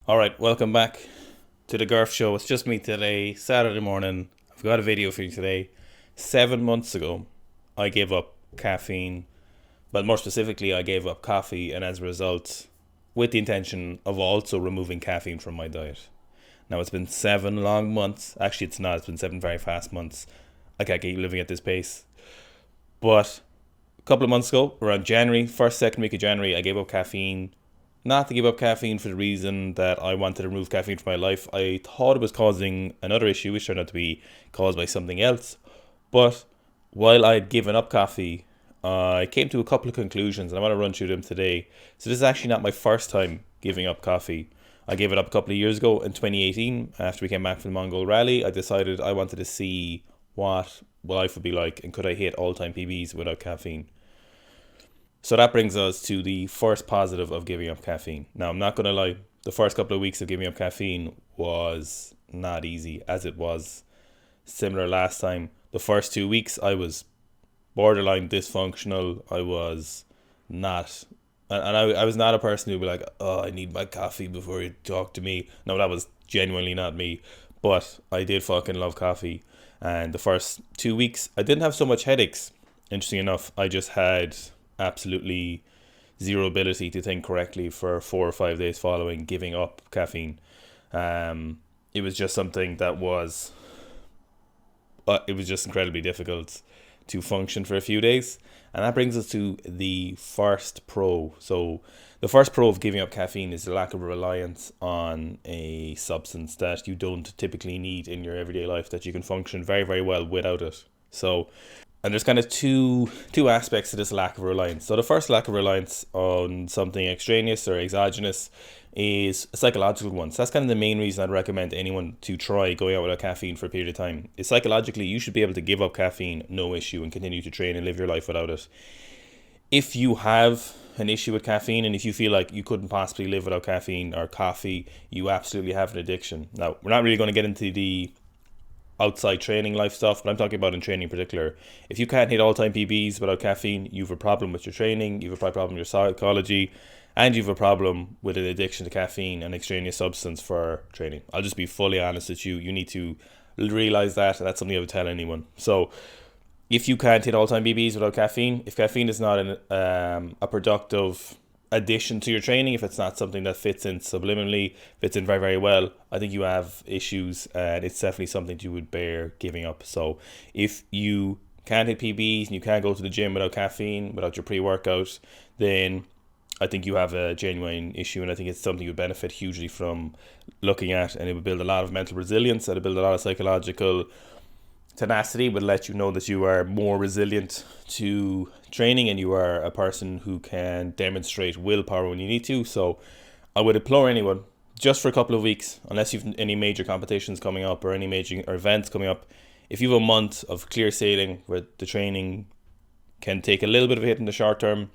All right, welcome back to the Garth Show. It's just me today, Saturday morning. I've got a video for you today. 7 months ago, I gave up caffeine, but more specifically, I gave up coffee, and as a result, with the intention of also removing caffeine from my diet. Now, it's been 7 long months. Actually, it's not. It's been 7 very fast months. I can't keep living at this pace. But a couple of months ago, around January, first, second week of January, I gave up caffeine. Not to give up caffeine for the reason that I wanted to remove caffeine from my life. I thought it was causing another issue, which turned out to be caused by something else. But while I had given up coffee, I came to a couple of conclusions, and I want to run through them today. So this is actually not my first time giving up coffee. I gave it up a couple of years ago in 2018 after we came back from the Mongol Rally. I decided I wanted to see what life would be like and could I hit all-time PBs without caffeine. So that brings us to the first positive of giving up caffeine. Now, I'm not going to lie, the first couple of weeks of giving up caffeine was not easy, as it was similar last time. The first 2 weeks, I was borderline dysfunctional. I was not, and I was not a person who'd be like, oh, I need my coffee before you talk to me. No, that was genuinely not me. But I did fucking love coffee. And the first 2 weeks, I didn't have so much headaches. Interesting enough, I just had absolutely zero ability to think correctly for 4 or 5 days following giving up caffeine. It was just something that was, it was just incredibly difficult to function for a few days. And that brings us to the first pro. So the first pro of giving up caffeine is the lack of reliance on a substance that you don't typically need in your everyday life, that you can function very, very well without it. So, and there's kind of two aspects to this lack of reliance. So the first lack of reliance on something extraneous or exogenous is a psychological one. So that's kind of the main reason I'd recommend anyone to try going out without caffeine for a period of time. Is psychologically, you should be able to give up caffeine, no issue, and continue to train and live your life without it. If you have an issue with caffeine and if you feel like you couldn't possibly live without caffeine or coffee, you absolutely have an addiction. Now, we're not really going to get into the outside training life stuff, but I'm talking about in training in particular. If you can't hit all-time PBs without caffeine, you have a problem with your training, you have a problem with your psychology, and you have a problem with an addiction to caffeine and extraneous substance for training. I'll just be fully honest with you. You need to realize that, and that's something I would tell anyone. So if you can't hit all-time PBs without caffeine, if caffeine is not a productive addition to your training, if it's not something that fits in subliminally, fits in very, very well, I think you have issues, and it's definitely something you would bear giving up. So if you can't hit PBs and you can't go to the gym without caffeine, without your pre-workout, then I think you have a genuine issue, and I think it's something you would benefit hugely from looking at, and it would build a lot of mental resilience, and it would build a lot of psychological tenacity, would let you know that you are more resilient to training and you are a person who can demonstrate willpower when you need to. So I would implore anyone, just for a couple of weeks, unless you've any major competitions coming up or any major events coming up, if you have a month of clear sailing where the training can take a little bit of a hit in the short term,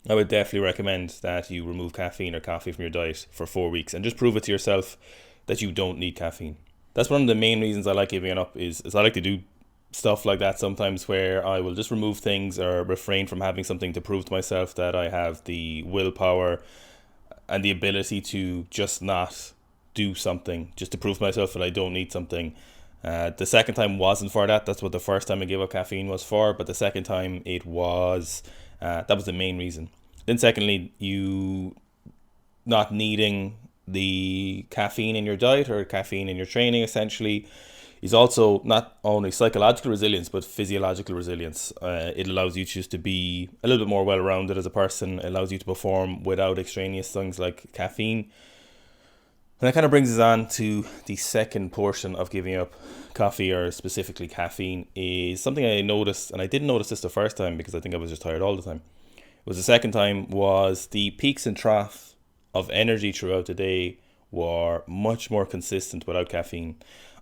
I would definitely recommend that you remove caffeine or coffee from your diet for 4 weeks and just prove it to yourself that you don't need caffeine. That's one of the main reasons I like giving it up is I like to do stuff like that sometimes, where I will just remove things or refrain from having something to prove to myself that I have the willpower and the ability to just not do something, just to prove to myself that I don't need something. The second time wasn't for that. That's what the first time I gave up caffeine was for, but the second time it was, that was the main reason. Then secondly, you not needing the caffeine in your diet or caffeine in your training essentially is also not only psychological resilience but physiological resilience. It allows you just to be a little bit more well-rounded as a person. It allows you to perform without extraneous things like caffeine. And that kind of brings us on to the second portion of giving up coffee, or specifically caffeine, is something I noticed, and I didn't notice this the first time because I think I was just tired all the time. It was the second time, was the peaks and troughs of energy throughout the day were much more consistent without caffeine.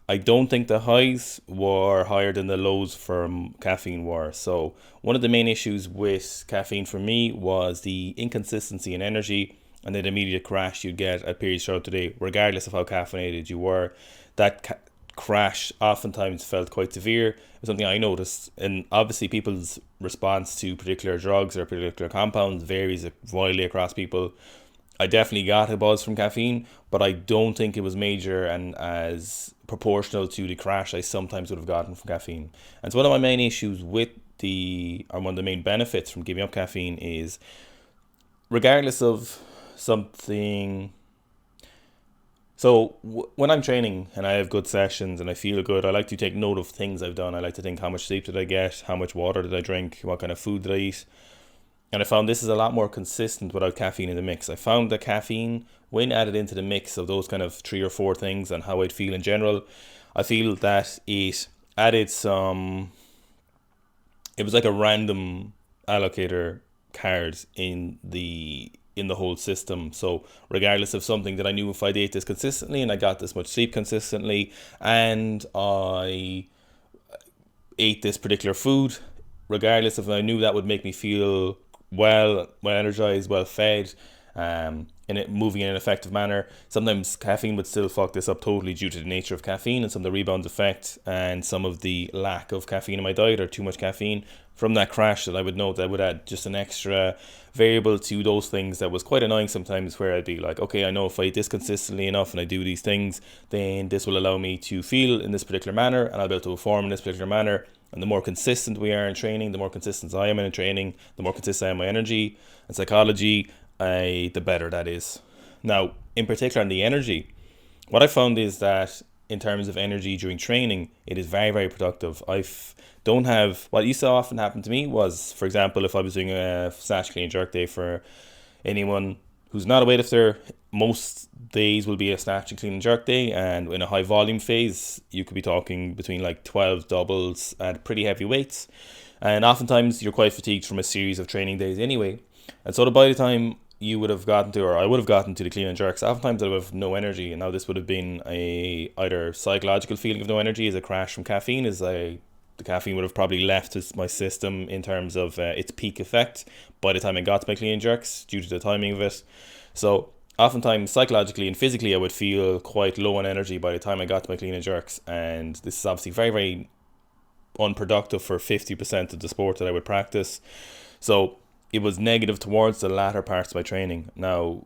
I don't think the highs were higher than the lows from caffeine were. So one of the main issues with caffeine for me was the inconsistency in energy and then the immediate crash you'd get at periods throughout the day, regardless of how caffeinated you were. That crash oftentimes felt quite severe. It was something I noticed, and obviously people's response to particular drugs or particular compounds varies widely across people. I definitely got a buzz from caffeine, but I don't think it was major and as proportional to the crash I sometimes would have gotten from caffeine. And so one of my main issues with one of the main benefits from giving up caffeine is, regardless of something. So when I'm training and I have good sessions and I feel good, I like to take note of things I've done. I like to think, how much sleep did I get? How much water did I drink? What kind of food did I eat? And I found this is a lot more consistent without caffeine in the mix. I found that caffeine, when added into the mix of those kind of 3 or 4 things and how I'd feel in general, I feel that it added some. It was like a random allocator card in the whole system. So regardless of something that I knew, if I ate this consistently and I got this much sleep consistently and I ate this particular food, regardless if I knew that would make me feel well energized, well fed, in it moving in an effective manner. Sometimes caffeine would still fuck this up totally due to the nature of caffeine and some of the rebound effect and some of the lack of caffeine in my diet or too much caffeine from that crash, that I would note that would add just an extra variable to those things that was quite annoying sometimes, where I'd be like, okay, I know if I eat this consistently enough and I do these things, then this will allow me to feel in this particular manner and I'll be able to perform in this particular manner. And the more consistent we are in training, the more consistent I am in training, the more consistent I am in my energy and psychology, the better that is. Now, in particular on the energy, what I found is that in terms of energy during training, it is very, very productive. Don't have, what used to often happen to me was, for example, if I was doing a snatch, clean, jerk day, for anyone who's not a weightlifter, most days will be a snatch and clean and jerk day, and in a high volume phase you could be talking between like 12 doubles at pretty heavy weights, and oftentimes you're quite fatigued from a series of training days anyway. And so by the time you would have gotten to, or I would have gotten to, the clean and jerks, oftentimes I would have no energy. And now this would have been a either psychological feeling of no energy as a crash from caffeine, the caffeine would have probably left my system in terms of its peak effect by the time I got to my clean and jerks due to the timing of it. So oftentimes psychologically and physically I would feel quite low on energy by the time I got to my clean and jerks, and this is obviously very, very unproductive for 50% of the sport that I would practice. So it was negative towards the latter parts of my training. Now,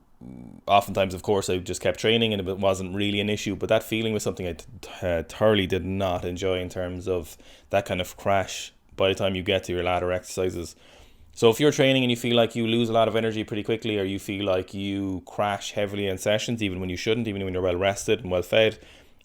oftentimes, of course, I just kept training and it wasn't really an issue, but that feeling was something I thoroughly did not enjoy in terms of that kind of crash by the time you get to your latter exercises. So if you're training and you feel like you lose a lot of energy pretty quickly, or you feel like you crash heavily in sessions, even when you shouldn't, even when you're well rested and well fed,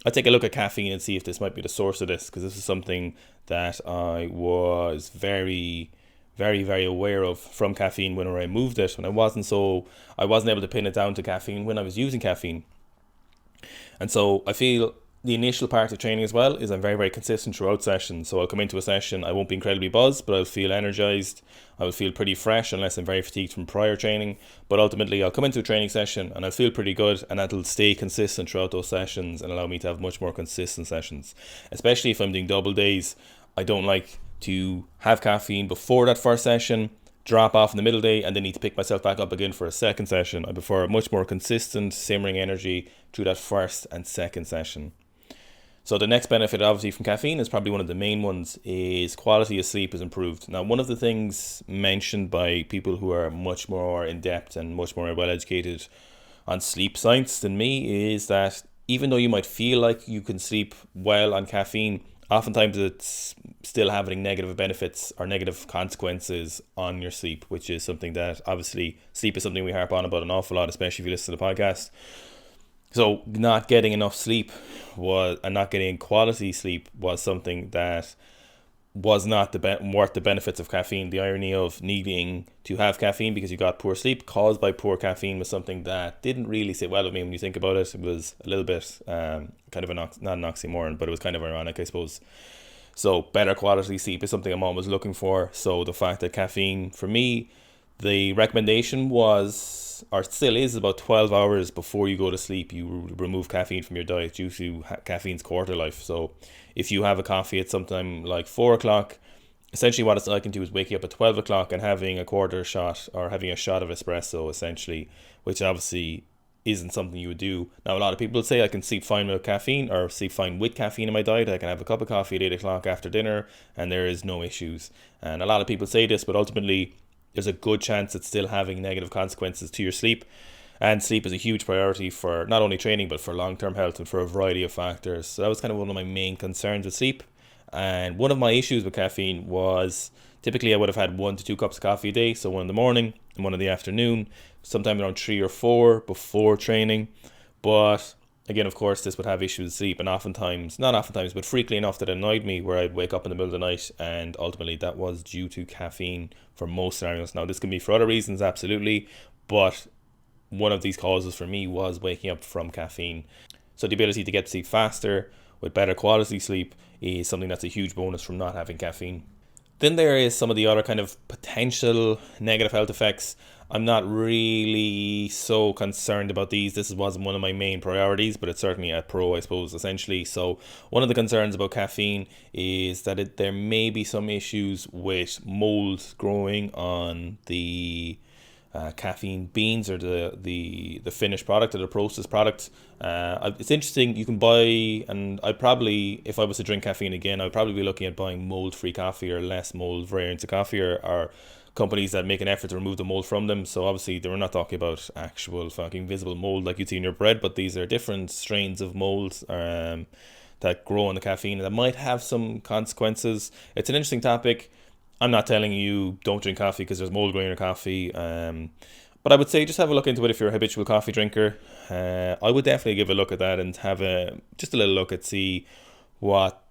I'd take a look at caffeine and see if this might be the source of this, because this is something that I was very, very, very aware of from caffeine when I removed it, when I wasn't able to pin it down to caffeine when I was using caffeine. And so I feel the initial part of training as well is I'm very, very consistent throughout sessions. So I'll come into a session, I won't be incredibly buzzed, but I'll feel energized. I will feel pretty fresh unless I'm very fatigued from prior training. But ultimately I'll come into a training session and I'll feel pretty good, and that'll stay consistent throughout those sessions and allow me to have much more consistent sessions. Especially if I'm doing double days, I don't like to have caffeine before that first session, drop off in the middle day, and then need to pick myself back up again for a second session. I prefer a much more consistent simmering energy through that first and second session. So the next benefit obviously from caffeine is probably one of the main ones, is quality of sleep is improved. Now, one of the things mentioned by people who are much more in depth and much more well educated on sleep science than me is that even though you might feel like you can sleep well on caffeine, oftentimes it's still having negative benefits or negative consequences on your sleep, which is something that obviously sleep is something we harp on about an awful lot, especially if you listen to the podcast. So not getting enough sleep and not getting quality sleep was something that was not worth the benefits of caffeine. The irony of needing to have caffeine because you got poor sleep caused by poor caffeine was something that didn't really sit well with me when you think about it. It was a little bit kind of not an oxymoron, but it was kind of ironic, I suppose. So better quality sleep is something I'm always looking for. So the fact that caffeine, for me, the recommendation was, or still is, about 12 hours before you go to sleep, you remove caffeine from your diet due to caffeine's quarter life. So if you have a coffee at sometime like 4 o'clock, essentially what it's like to do is waking up at 12 o'clock and having a quarter shot or having a shot of espresso, essentially, which obviously isn't something you would do. Now, a lot of people say I can sleep fine with caffeine or sleep fine with caffeine in my diet. I can have a cup of coffee at 8 o'clock after dinner and there is no issues. And a lot of people say this, but ultimately there's a good chance it's still having negative consequences to your sleep. And sleep is a huge priority for not only training, but for long-term health and for a variety of factors. So that was kind of one of my main concerns with sleep. And one of my issues with caffeine was typically I would have had 1 to 2 cups of coffee a day. So one in the morning and one in the afternoon, sometime around 3 or 4 before training. But again, of course, this would have issues with sleep, and oftentimes, not oftentimes, but frequently enough that annoyed me, where I'd wake up in the middle of the night, and ultimately that was due to caffeine for most scenarios. Now, this can be for other reasons, absolutely, but one of these causes for me was waking up from caffeine. So the ability to get to sleep faster with better quality sleep is something that's a huge bonus from not having caffeine. Then there is some of the other kind of potential negative health effects. I'm not really so concerned about these. This wasn't one of my main priorities, but it's certainly a pro, I suppose, essentially. So one of the concerns about caffeine is that there may be some issues with mold growing on the caffeine beans, or the finished product, or the processed product. It's interesting, you can buy, and I'd probably, if I was to drink caffeine again, I'd probably be looking at buying mold free coffee or less mold variants of coffee, or companies that make an effort to remove the mold from them. So obviously we're not talking about actual fucking visible mold like you'd see in your bread, but these are different strains of mold that grow on the caffeine, and that might have some consequences. It's an interesting topic. I'm not telling you don't drink coffee because there's mold growing in your coffee. But I would say just have a look into it if you're a habitual coffee drinker. I would definitely give a look at that and have just a little look at see what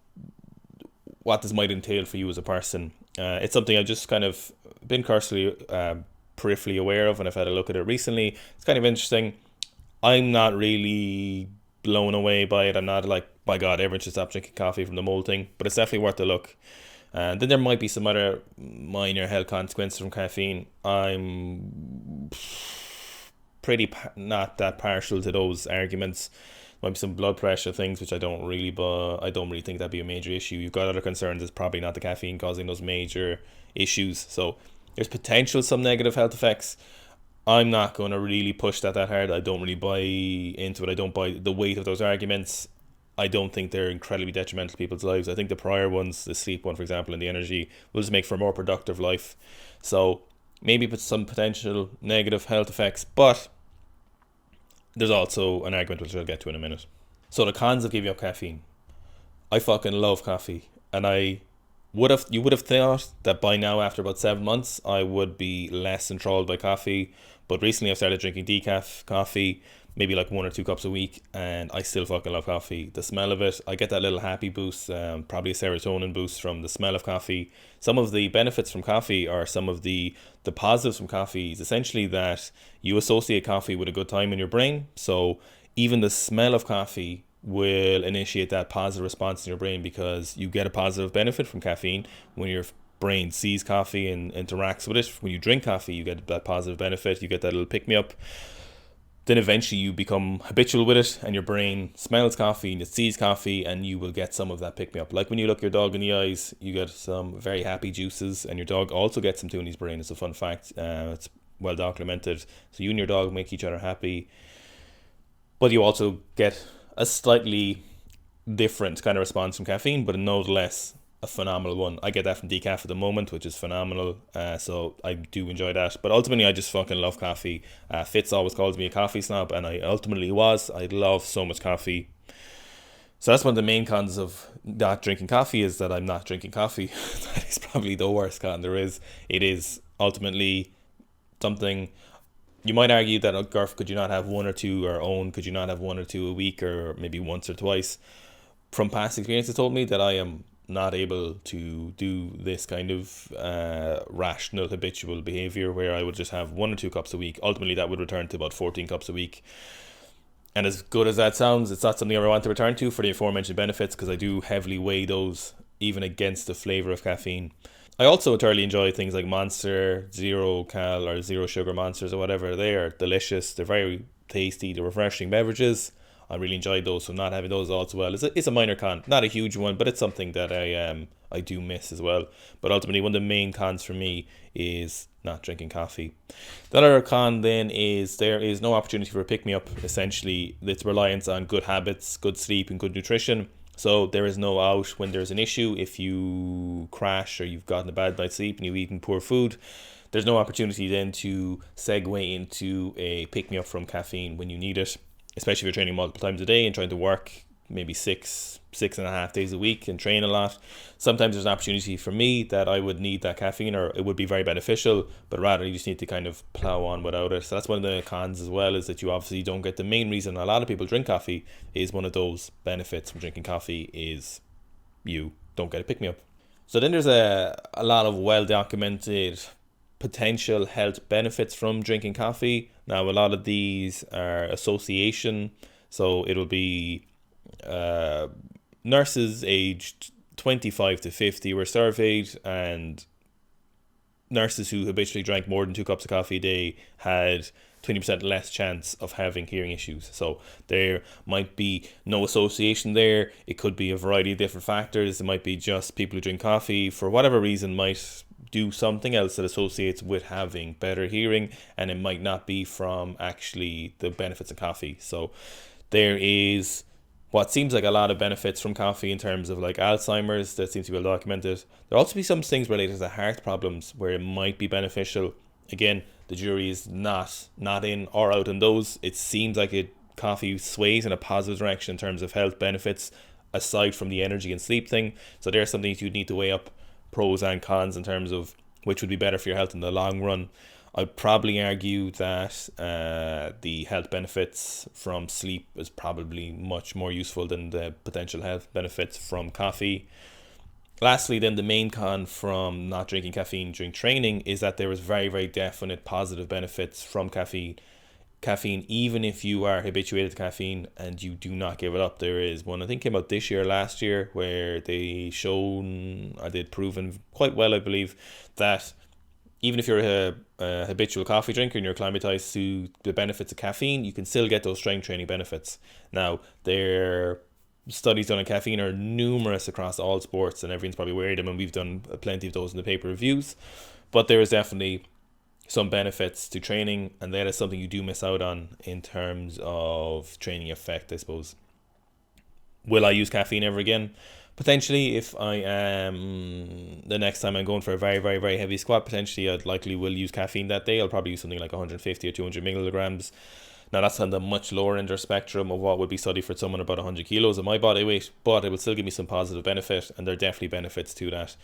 this might entail for you as a person. It's something I've just kind of been peripherally aware of, and I've had a look at it recently. It's kind of interesting. I'm not really blown away by it. I'm not like, by God, everyone should stop drinking coffee from the mold thing, but it's definitely worth a look. And then there might be some other minor health consequences from caffeine. I'm pretty not that partial to those arguments. Might be some blood pressure things, which I don't really think that'd be a major issue. You've got other concerns. It's probably not the caffeine causing those major issues. So there's potential some negative health effects. I'm not going to really push that hard. I don't really buy into it. I don't buy the weight of those arguments. I don't think they're incredibly detrimental to people's lives. I think the prior ones, the sleep one, for example, and the energy, will just make for a more productive life. So maybe some potential negative health effects, but there's also an argument which I'll get to in a minute. So the cons of giving up caffeine. I fucking love coffee, and you would have thought that by now, after about 7 months, I would be less enthralled by coffee. But recently I've started drinking decaf coffee, maybe like 1 or 2 cups a week, and I still fucking love coffee. The smell of it, I get that little happy boost, probably a serotonin boost from the smell of coffee. Some of the benefits from coffee, are some of the positives from coffee, is essentially that you associate coffee with a good time in your brain. So even the smell of coffee will initiate that positive response in your brain, because you get a positive benefit from caffeine when your brain sees coffee and interacts with it. When you drink coffee, you get that positive benefit, you get that little pick-me-up. Then eventually you become habitual with it, and your brain smells coffee and it sees coffee, and you will get some of that pick-me-up. Like when you look your dog in the eyes, you get some very happy juices, and your dog also gets them too in his brain. It's a fun fact. It's well documented. So you and your dog make each other happy, but you also get a slightly different kind of response from caffeine, but nonetheless a phenomenal one. I get that from decaf at the moment, which is phenomenal. So I do enjoy that. But ultimately, I just fucking love coffee. Fitz always calls me a coffee snob, and I ultimately was. I love so much coffee. So that's one of the main cons of not drinking coffee, is that I'm not drinking coffee. That is probably the worst con there is. It is ultimately something. You might argue that, Garth, could you not have 1 or 2, or Owen, could you not have 1 or 2 a week, or maybe once or twice? From past experiences told me that I am not able to do this kind of rational habitual behavior where I would just have 1 or 2 cups a week. Ultimately that would return to about 14 cups a week, and as good as that sounds, it's not something I ever want to return to for the aforementioned benefits, because I do heavily weigh those even against the flavor of caffeine. I also thoroughly enjoy things like Monster, zero cal or zero sugar Monsters or whatever. They are delicious, they're very tasty, they're refreshing beverages. I really enjoyed those, so not having those also well is a minor con, not a huge one, but it's something that I do miss as well. But ultimately, one of the main cons for me is not drinking coffee. The other con then is there is no opportunity for a pick-me-up. Essentially, it's reliance on good habits, good sleep, and good nutrition. So there is no out when there's an issue. If you crash or you've gotten a bad night's sleep and you've eaten poor food, there's no opportunity then to segue into a pick-me-up from caffeine when you need it, especially if you're training multiple times a day and trying to work maybe 6.5 days a week and train a lot. Sometimes there's an opportunity for me that I would need that caffeine, or it would be very beneficial, but rather you just need to kind of plow on without it. So that's one of the cons as well, is that you obviously don't get the main reason a lot of people drink coffee. Is one of those benefits from drinking coffee is you don't get a pick-me-up. So then there's a lot of well-documented potential health benefits from drinking coffee. Now, a lot of these are association. So it'll be nurses aged 25 to 50 were surveyed, and nurses who habitually drank more than 2 cups of coffee a day had 20% less chance of having hearing issues. So there might be no association there. It could be a variety of different factors. It might be just people who drink coffee for whatever reason might do something else that associates with having better hearing, and it might not be from actually the benefits of coffee. So there is what seems like a lot of benefits from coffee in terms of like Alzheimer's that seems to be well documented. There'll also be some things related to heart problems where it might be beneficial. Again, the jury is not in or out on those. It seems like coffee sways in a positive direction in terms of health benefits, aside from the energy and sleep thing. So there's something you'd need to weigh up pros and cons in terms of which would be better for your health in the long run. I'd probably argue that the health benefits from sleep is probably much more useful than the potential health benefits from coffee. Lastly, then, the main con from not drinking caffeine during training is that there is very, very definite positive benefits from caffeine. Caffeine, even if you are habituated to caffeine and you do not give it up. There is one, I think, came out this year, last year, where they'd proven quite well, I believe, that even if you're a habitual coffee drinker and you're acclimatized to the benefits of caffeine, you can still get those strength training benefits. Now, their studies done on caffeine are numerous across all sports, and everyone's probably aware of them, and we've done plenty of those in the paper reviews. But there is definitely some benefits to training, and that is something you do miss out on in terms of training effect, I suppose. Will I use caffeine ever again? Potentially, if I am the next time I'm going for a very, very, very heavy squat, potentially I'd likely will use caffeine that day. I'll probably use something like 150 or 200 milligrams. Now, that's on the much lower end of spectrum of what would be studied for someone about 100 kilos of my body weight, but it will still give me some positive benefit, and there are definitely benefits to that.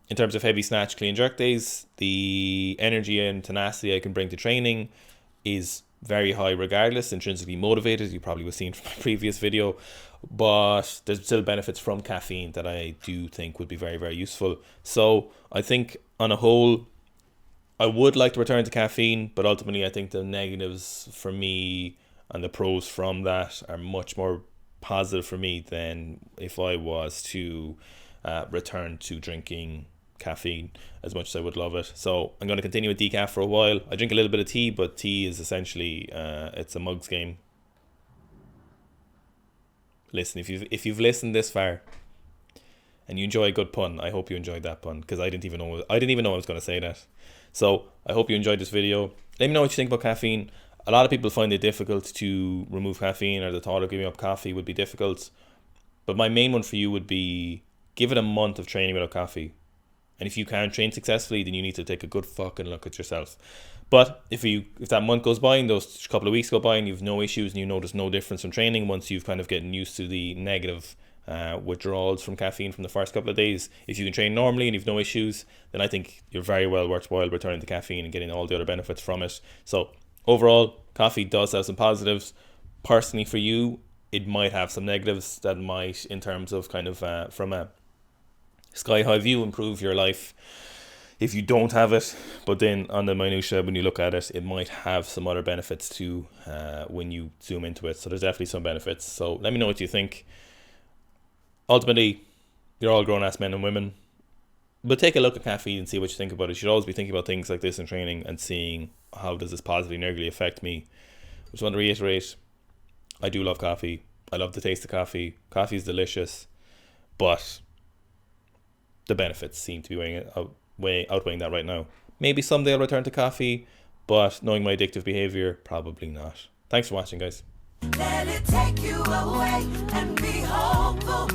In terms of heavy snatch, clean jerk days, the energy and tenacity I can bring to training is very high regardless, intrinsically motivated. You probably have seen from my previous video, but there's still benefits from caffeine that I do think would be very, very useful. So I think on a whole, I would like to return to caffeine, but ultimately I think the negatives for me and the pros from that are much more positive for me than if I was to return to drinking caffeine, as much as I would love it. So I'm going to continue with decaf for a while. I drink a little bit of tea, but tea is essentially it's a mugs game. Listen, if you've listened this far and you enjoy a good pun, I hope you enjoyed that pun, because I didn't even know I was going to say that. So I hope you enjoyed this video. Let me know what you think about caffeine. A lot of people find it difficult to remove caffeine, or the thought of giving up coffee would be difficult. But my main one for you would be, give it a month of training without coffee. And if you can't train successfully, then you need to take a good fucking look at yourself. But if that month goes by and those couple of weeks go by and you've no issues and you notice no difference from training, once you've kind of gotten used to the negative withdrawals from caffeine from the first couple of days, if you can train normally and you've no issues, then I think you're very well worthwhile returning to caffeine and getting all the other benefits from it. So overall, coffee does have some positives. Personally for you, it might have some negatives that might, in terms of kind of from a sky high view, improve your life if you don't have it. But then on the minutiae, when you look at it, it might have some other benefits too when you zoom into it. So there's definitely some benefits. So let me know what you think. Ultimately, you're all grown-ass men and women, but take a look at caffeine and see what you think about it. You should always be thinking about things like this in training and seeing how does this positively, negatively affect me. I just want to reiterate, I do love coffee. I love the taste of coffee. Coffee is delicious, but the benefits seem to be outweighing that right now. Maybe someday I'll return to coffee, but knowing my addictive behavior, probably not. Thanks for watching, guys. Let it take you away and be hopeful.